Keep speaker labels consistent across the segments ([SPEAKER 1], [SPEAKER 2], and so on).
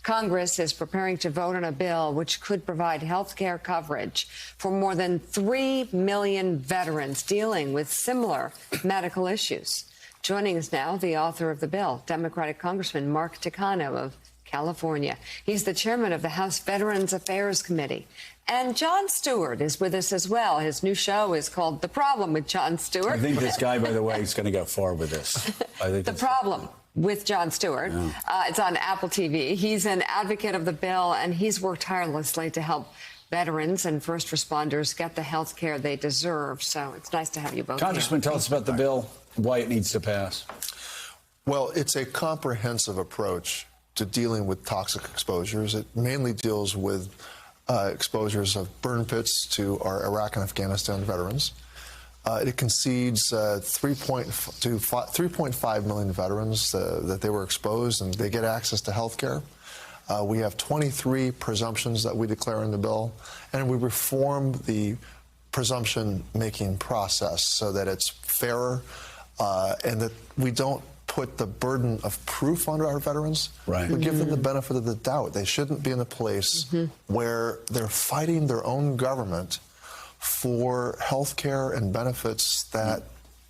[SPEAKER 1] Congress is preparing to vote on a bill which could provide health care coverage for more than 3 million veterans dealing with similar medical issues. Joining us now, the author of the bill, Democratic Congressman Mark Takano of California. He's the chairman of the House Veterans Affairs Committee. And Jon Stewart is with us as well. His new show is called The Problem with Jon Stewart.
[SPEAKER 2] I think this guy, by the way, is going to go far with this. I think
[SPEAKER 1] The Problem with Jon Stewart. Yeah. It's on Apple TV. He's an advocate of the bill, and he's worked tirelessly to help veterans and first responders get the health care they deserve. So it's nice to have you both
[SPEAKER 2] Congressman,
[SPEAKER 1] here.
[SPEAKER 2] Tell us about the bill, why it needs to pass.
[SPEAKER 3] Well, it's a comprehensive approach to dealing with toxic exposures. It mainly deals with exposures of burn pits to our Iraq and Afghanistan veterans. It concedes 3.5 million veterans that they were exposed, and they get access to health care. We have 23 presumptions that we declare in the bill, and we reform the presumption-making process so that it's fairer and that we don't put the burden of proof on our veterans.
[SPEAKER 2] Right.
[SPEAKER 3] We give them the benefit of the doubt. They shouldn't be in a place where they're fighting their own government for health care and benefits that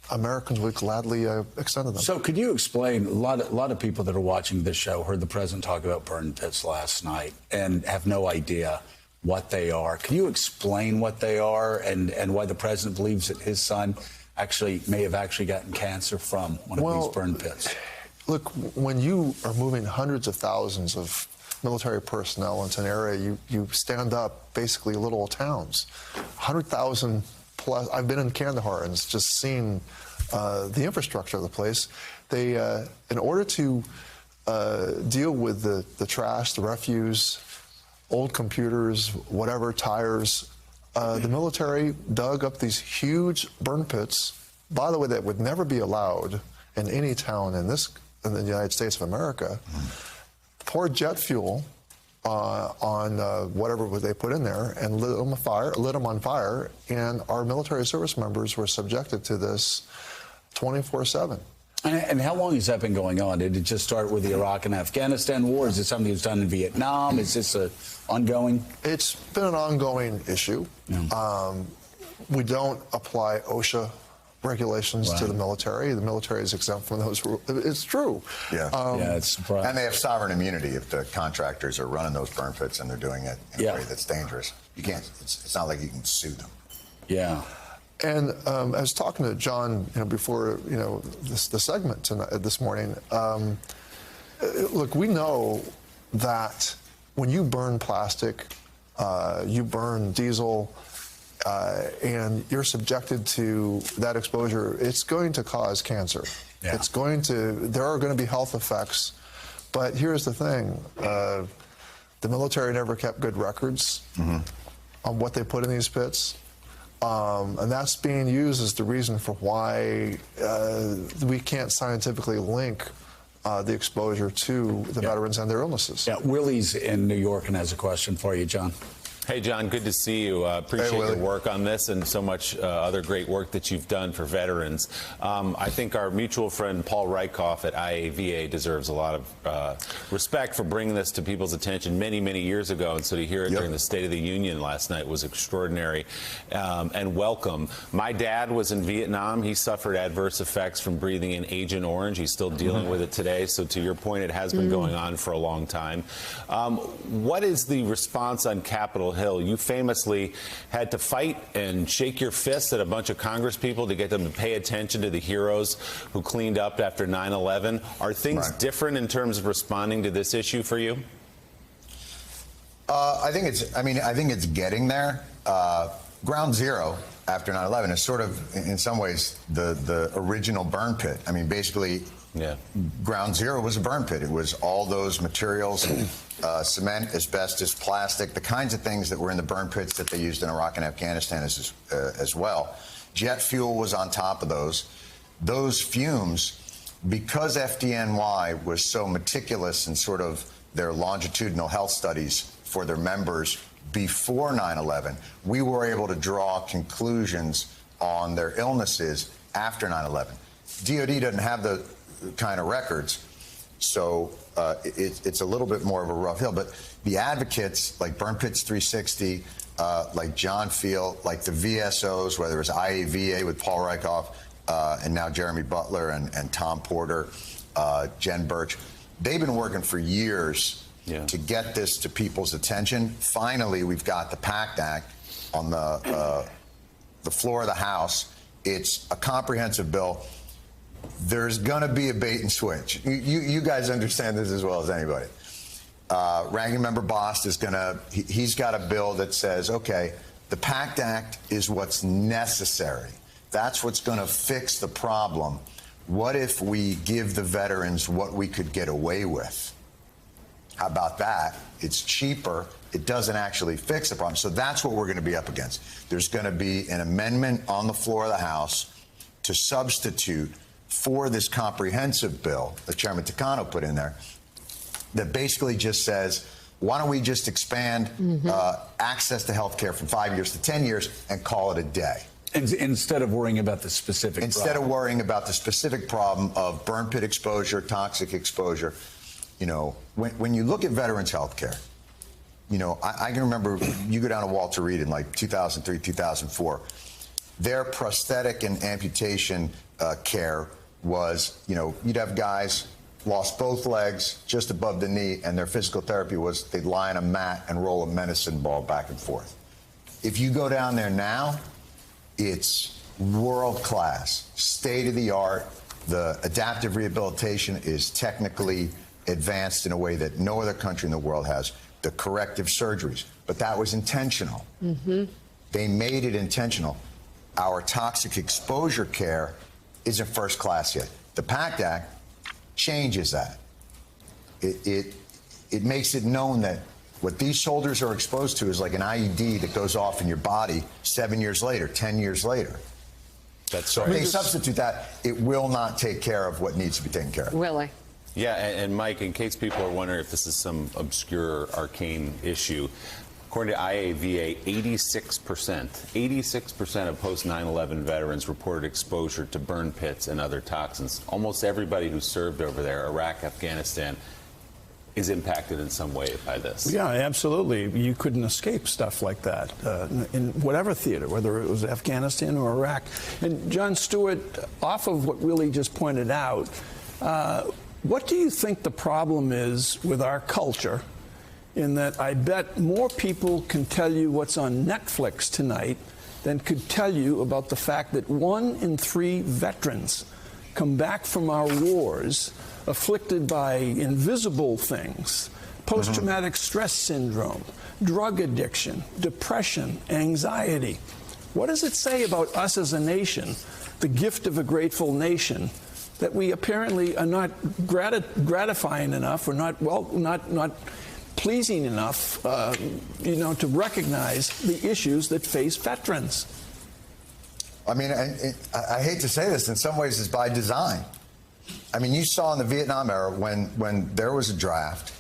[SPEAKER 3] Americans would gladly extend to them.
[SPEAKER 2] So could you explain, a lot of people that are watching this show heard the president talk about burn pits last night and have no idea what they are. Can you explain what they are and why the president believes that his son may have gotten cancer from one of these burn pits?
[SPEAKER 3] Look, when you are moving hundreds of thousands of military personnel into an area, you stand up basically little towns. 100,000 plus. I've been in Kandahar and just seen the infrastructure of the place. They, in order to deal with the trash, the refuse, old computers, whatever, tires, the military dug up these huge burn pits, by the way, that would never be allowed in any town in the United States of America. Poured jet fuel on whatever they put in there and lit them on fire, and our military service members were subjected to this 24/7.
[SPEAKER 2] And how long has that been going on? Did it just start with the Iraq and Afghanistan war? Is it something that's done in Vietnam? Is this ongoing?
[SPEAKER 3] It's been an ongoing issue. Yeah. We don't apply OSHA regulations to the military. The military is exempt from those rules. It's true.
[SPEAKER 4] Yeah.
[SPEAKER 2] It's surprising.
[SPEAKER 4] And they have sovereign immunity if the contractors are running those burn pits and they're doing it in a way that's dangerous. You can't. It's not like you can sue them.
[SPEAKER 2] Yeah.
[SPEAKER 3] And I was talking to John, before the segment this morning. Look, we know that when you burn plastic, you burn diesel, and you're subjected to that exposure, it's going to cause cancer. Yeah. There are going to be health effects. But here's the thing. The military never kept good records on what they put in these pits. And that's being used as the reason for why we can't scientifically link the exposure to the veterans and their illnesses.
[SPEAKER 2] Yeah, Willie's in New York and has a question for you, John.
[SPEAKER 5] Hey, John, good to see you. Appreciate your work on this and so much other great work that you've done for veterans. I think our mutual friend Paul Rykoff at IAVA deserves a lot of respect for bringing this to people's attention many, many years ago. And so to hear it during the State of the Union last night was extraordinary and welcome. My dad was in Vietnam. He suffered adverse effects from breathing in Agent Orange. He's still dealing with it today. So to your point, it has been going on for a long time. What is the response on Capitol Hill? You famously had to fight and shake your fist at a bunch of Congress people to get them to pay attention to the heroes who cleaned up after 9/11. Are things different in terms of responding to this issue for you?
[SPEAKER 4] I think it's getting there. Ground zero after 9/11 is sort of, in some ways, the original burn pit. I mean, basically, Ground zero was a burn pit. It was all those materials, cement, asbestos, plastic, the kinds of things that were in the burn pits that they used in Iraq and Afghanistan as well. Jet fuel was on top of those. Those fumes, because FDNY was so meticulous in sort of their longitudinal health studies for their members before 9/11, we were able to draw conclusions on their illnesses after 9/11. DOD doesn't have the kind of records So it's a little bit more of a rough hill. But the advocates like Burn Pits 360, like John Field, like the VSOs, whether it's IAVA with Paul Rykoff, and now Jeremy Butler and Tom Porter, Jen Birch, they've been working for years to get this to people's attention. Finally, we've got the PACT Act on the floor of the House. It's a comprehensive bill. There's going to be a bait and switch. You guys understand this as well as anybody. Ranking Member Bost is he's got a bill that says, okay, the PACT Act is what's necessary. That's what's going to fix the problem. What if we give the veterans what we could get away with? How about that? It's cheaper. It doesn't actually fix the problem. So that's what we're going to be up against. There's going to be an amendment on the floor of the House to substitute for this comprehensive bill that Chairman Takano put in there that basically just says, why don't we just expand access to health care from 5 years to 10 years and call it a day?
[SPEAKER 2] Instead of worrying about the specific
[SPEAKER 4] Instead of worrying about the specific problem of burn pit exposure, toxic exposure. You know, when you look at veterans health care, you know, I can remember you go down to Walter Reed in like 2003, 2004. Their prosthetic and amputation care was, you know, you'd have guys lost both legs just above the knee, and their physical therapy was they'd lie on a mat and roll a medicine ball back and forth. If you go down there now, it's world class, state of the art. The adaptive rehabilitation is technically advanced in a way that no other country in the world has. The corrective surgeries, but that was intentional. They made it intentional. Our toxic exposure care isn't first class yet. The PACT Act changes that. It makes it known that what these soldiers are exposed to is like an IED that goes off in your body 7 years later, 10 years later. So if they substitute that, it will not take care of what needs to be taken care of.
[SPEAKER 1] Willie.
[SPEAKER 5] Yeah, and Mike, in case people are wondering if this is some obscure, arcane issue, according to IAVA, 86% of post 9/11 veterans reported exposure to burn pits and other toxins. Almost everybody who served over there, Iraq, Afghanistan, is impacted in some way by this.
[SPEAKER 6] Yeah, absolutely. You couldn't escape stuff like that in whatever theater, whether it was Afghanistan or Iraq. And Jon Stewart, off of what Willie just pointed out, what do you think the problem is with our culture in that I bet more people can tell you what's on Netflix tonight than could tell you about the fact that 1 in 3 veterans come back from our wars afflicted by invisible things, post-traumatic stress syndrome, drug addiction, depression, anxiety. What does it say about us as a nation, the gift of a grateful nation, that we apparently are not gratifying enough or not pleasing enough, you know, to recognize the issues that face veterans?
[SPEAKER 4] I mean, I hate to say this, in some ways it's by design. I mean, you saw in the Vietnam era when there was a draft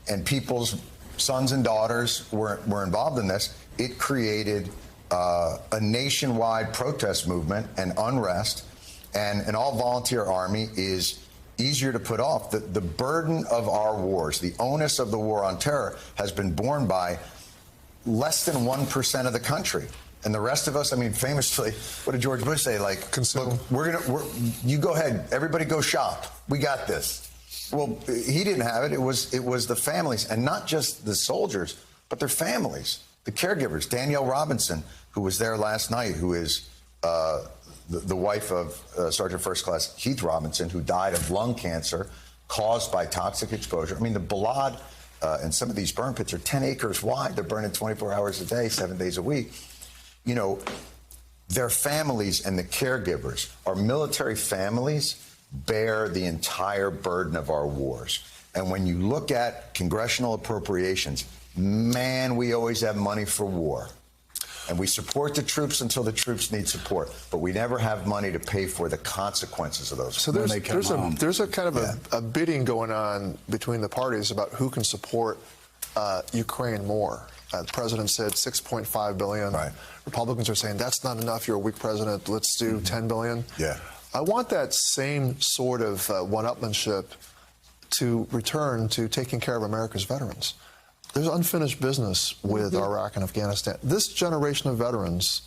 [SPEAKER 4] and people's sons and daughters were involved in this, it created a nationwide protest movement and unrest, and an all-volunteer army is easier to put off. The burden of our wars, the onus of the war on terror, has been borne by less than 1% of the country. And the rest of us, I mean, famously, what did George Bush say? Like,
[SPEAKER 3] consume.
[SPEAKER 4] Look, you go ahead, everybody go shop. We got this. Well, he didn't have it. It was the families, and not just the soldiers, but their families, the caregivers. Danielle Robinson, who was there last night, who is the wife of Sergeant First Class Heath Robinson, who died of lung cancer caused by toxic exposure. I mean, the Balad and some of these burn pits are 10 acres wide. They're burning 24 hours a day, 7 days a week. You know, their families and the caregivers, our military families, bear the entire burden of our wars. And when you look at congressional appropriations, man, we always have money for war. And we support the troops until the troops need support, but we never have money to pay for the consequences of those.
[SPEAKER 3] So there's a kind of a bidding going on between the parties about who can support Ukraine more. The president said $6.5 billion.
[SPEAKER 4] Right.
[SPEAKER 3] Republicans are saying that's not enough. You're a weak president. Let's do $10 billion.
[SPEAKER 4] Yeah.
[SPEAKER 3] I want that same sort of one-upmanship to return to taking care of America's veterans. There's unfinished business with Iraq and Afghanistan. This generation of veterans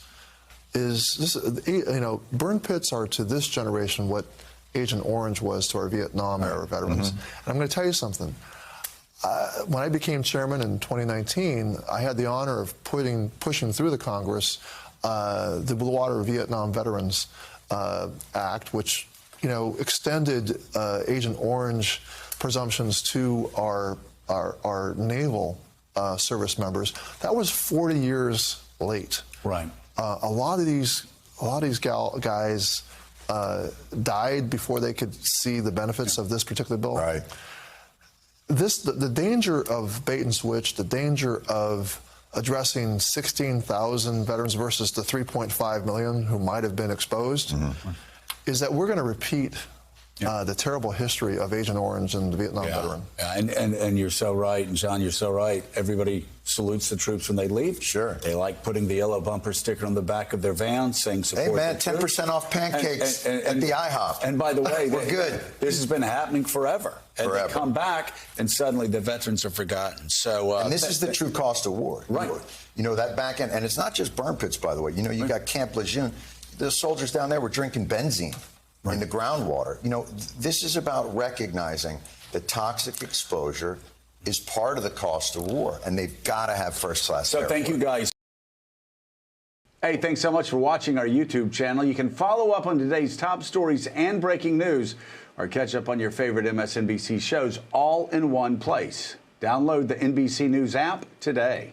[SPEAKER 3] burn pits are to this generation what Agent Orange was to our Vietnam era veterans. And I'm going to tell you something. When I became chairman in 2019, I had the honor of pushing through the Congress the Blue Water Vietnam Veterans Act, which extended Agent Orange presumptions to our naval service members. That was 40 years late.
[SPEAKER 2] Right.
[SPEAKER 3] A lot of these guys died before they could see the benefits of this particular bill.
[SPEAKER 4] Right.
[SPEAKER 3] The danger of bait and switch, the danger of addressing 16,000 veterans versus the 3.5 million who might have been exposed, is that we're going to repeat the terrible history of Agent Orange and the Vietnam veteran.
[SPEAKER 2] Yeah, and you're so right, and John, you're so right. Everybody salutes the troops when they leave.
[SPEAKER 4] Sure.
[SPEAKER 2] They like putting the yellow bumper sticker on the back of their van saying support.
[SPEAKER 4] Hey, man,
[SPEAKER 2] the troops.
[SPEAKER 4] 10% off pancakes at the IHOP.
[SPEAKER 2] And by the way,
[SPEAKER 4] we're good.
[SPEAKER 2] This has been happening forever. And
[SPEAKER 4] Forever.
[SPEAKER 2] they come back, and suddenly the veterans are forgotten. So,
[SPEAKER 4] and this is the true cost of war.
[SPEAKER 2] Right.
[SPEAKER 4] That back end, and it's not just burn pits, by the way. You got Camp Lejeune. The soldiers down there were drinking benzene in the groundwater. This is about recognizing that toxic exposure is part of the cost of war, and they've got to have first-class.
[SPEAKER 2] So thank you, guys. Hey, thanks so much for watching our YouTube channel. You can follow up on today's top stories and breaking news, or catch up on your favorite MSNBC shows all in one place. Download the NBC News app today.